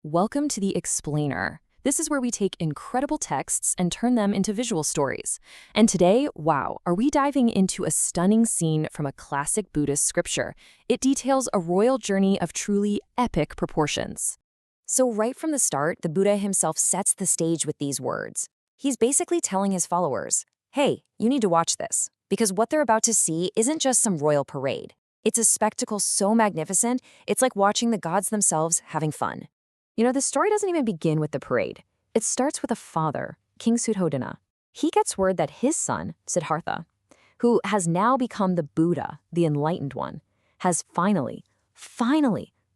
Welcome to the Explainer. This is where we take incredible texts and turn them into visual stories. And today, wow, are we diving into a stunning scene from a classic Buddhist scripture. It details a royal journey of truly epic proportions. So right from the start, the Buddha himself sets the stage with these words. He's basically telling his followers, hey, you need to watch this, because what they're about to see isn't just some royal parade. It's a spectacle so magnificent, it's like watching the gods themselves having fun. The story doesn't even begin with the parade. It starts with a father, King Suddhodana. He gets word that his son, Siddhartha, who has now become the Buddha, the enlightened one, has finally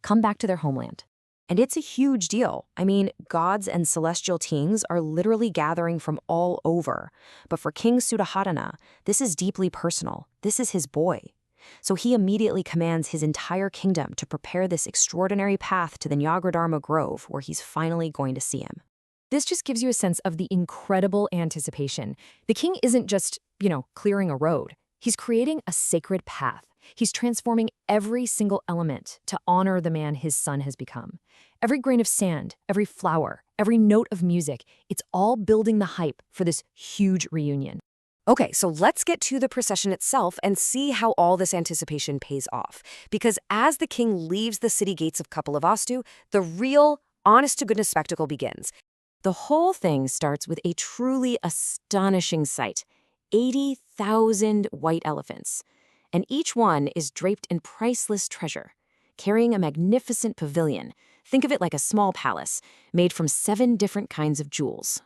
come back to their homeland. And it's a huge deal. I mean, gods and celestial kings are literally gathering from all over. But for King Suddhodana, this is deeply personal. This is his boy. So he immediately commands his entire kingdom to prepare this extraordinary path to the Nyagradharma Grove, where he's finally going to see him. This just gives you a sense of the incredible anticipation. The king isn't just, clearing a road. He's creating a sacred path. He's transforming every single element to honor the man his son has become. Every grain of sand, every flower, every note of music, it's all building the hype for this huge reunion. Okay, so let's get to the procession itself and see how all this anticipation pays off. Because as the king leaves the city gates of Kapilavastu, the real, honest-to-goodness spectacle begins. The whole thing starts with a truly astonishing sight: 80,000 white elephants. And each one is draped in priceless treasure, carrying a magnificent pavilion. Think of it like a small palace, made from 7 different kinds of jewels.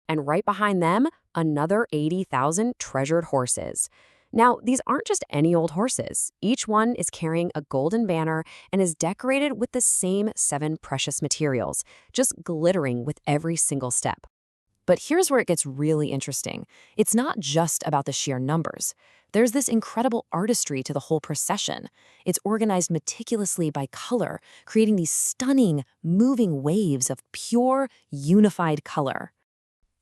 And right behind them, another 80,000 treasured horses. Now, these aren't just any old horses. Each one is carrying a golden banner and is decorated with the same 7 precious materials, just glittering with every single step. But here's where it gets really interesting. It's not just about the sheer numbers. There's this incredible artistry to the whole procession. It's organized meticulously by color, creating these stunning, moving waves of pure, unified color.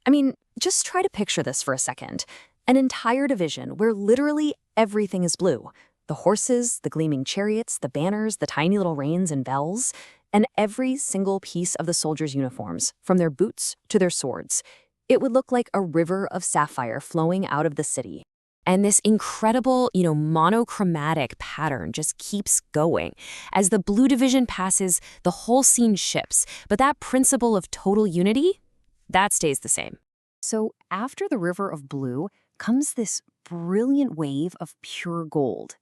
I mean, just try to picture this for a second. An entire division where literally everything is blue. The horses, the gleaming chariots, the banners, the tiny little reins and bells, and every single piece of the soldiers' uniforms, from their boots to their swords. It would look like a river of sapphire flowing out of the city. And this incredible, monochromatic pattern just keeps going. As the blue division passes, the whole scene shifts, but that principle of total unity, that stays the same. So after the river of blue comes this brilliant wave of pure gold.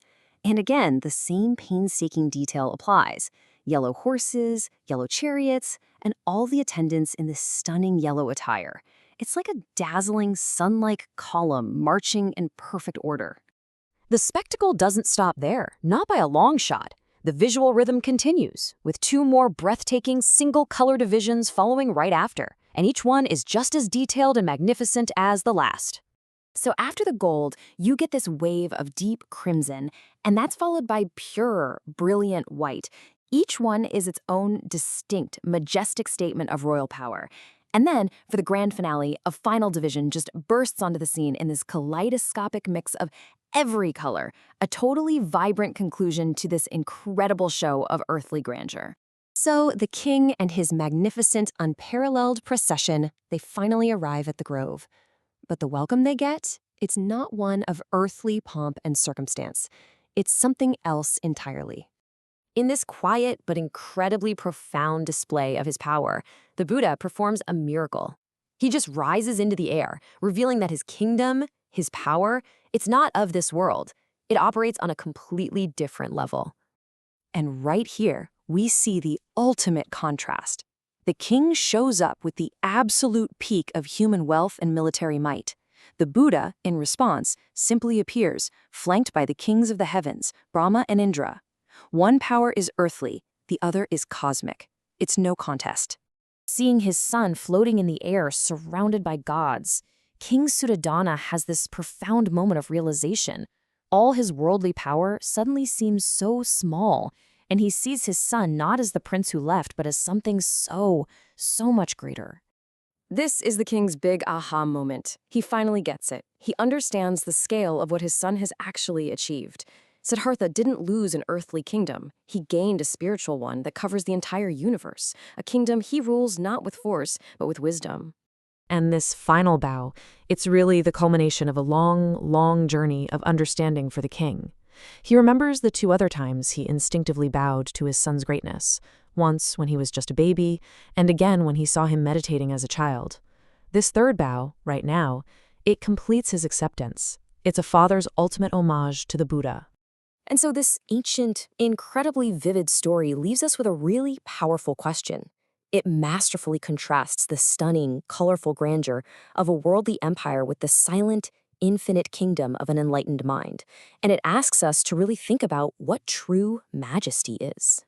And again, the same painstaking detail applies. Yellow horses, yellow chariots, and all the attendants in this stunning yellow attire. It's like a dazzling sun-like column marching in perfect order. The spectacle doesn't stop there, not by a long shot. The visual rhythm continues, with 2 more breathtaking single-color divisions following right after. And each one is just as detailed and magnificent as the last. So after the gold, you get this wave of deep crimson, and that's followed by pure, brilliant white. Each one is its own distinct, majestic statement of royal power. And then, for the grand finale, a final division just bursts onto the scene in this kaleidoscopic mix of every color, a totally vibrant conclusion to this incredible show of earthly grandeur. So the king and his magnificent, unparalleled procession, they finally arrive at the grove. But the welcome they get, it's not one of earthly pomp and circumstance. It's something else entirely. In this quiet but incredibly profound display of his power, the Buddha performs a miracle. He just rises into the air, revealing that his kingdom, his power, it's not of this world. It operates on a completely different level. And right here, we see the ultimate contrast. The king shows up with the absolute peak of human wealth and military might. The Buddha, in response, simply appears, flanked by the kings of the heavens, Brahma and Indra. One power is earthly, the other is cosmic. It's no contest. Seeing his son floating in the air, surrounded by gods, King Suddhodana has this profound moment of realization. All his worldly power suddenly seems so small, and he sees his son not as the prince who left, but as something so much greater. This is the king's big aha moment. He finally gets it. He understands the scale of what his son has actually achieved. Siddhartha didn't lose an earthly kingdom. He gained a spiritual one that covers the entire universe, a kingdom he rules not with force, but with wisdom. And this final bow, it's really the culmination of a long, long journey of understanding for the king. He remembers the 2 other times he instinctively bowed to his son's greatness, once when he was just a baby, and again when he saw him meditating as a child. This 3rd bow, right now, it completes his acceptance. It's a father's ultimate homage to the Buddha. And so this ancient, incredibly vivid story leaves us with a really powerful question. It masterfully contrasts the stunning, colorful grandeur of a worldly empire with the silent, infinite kingdom of an enlightened mind. And it asks us to really think about what true majesty is.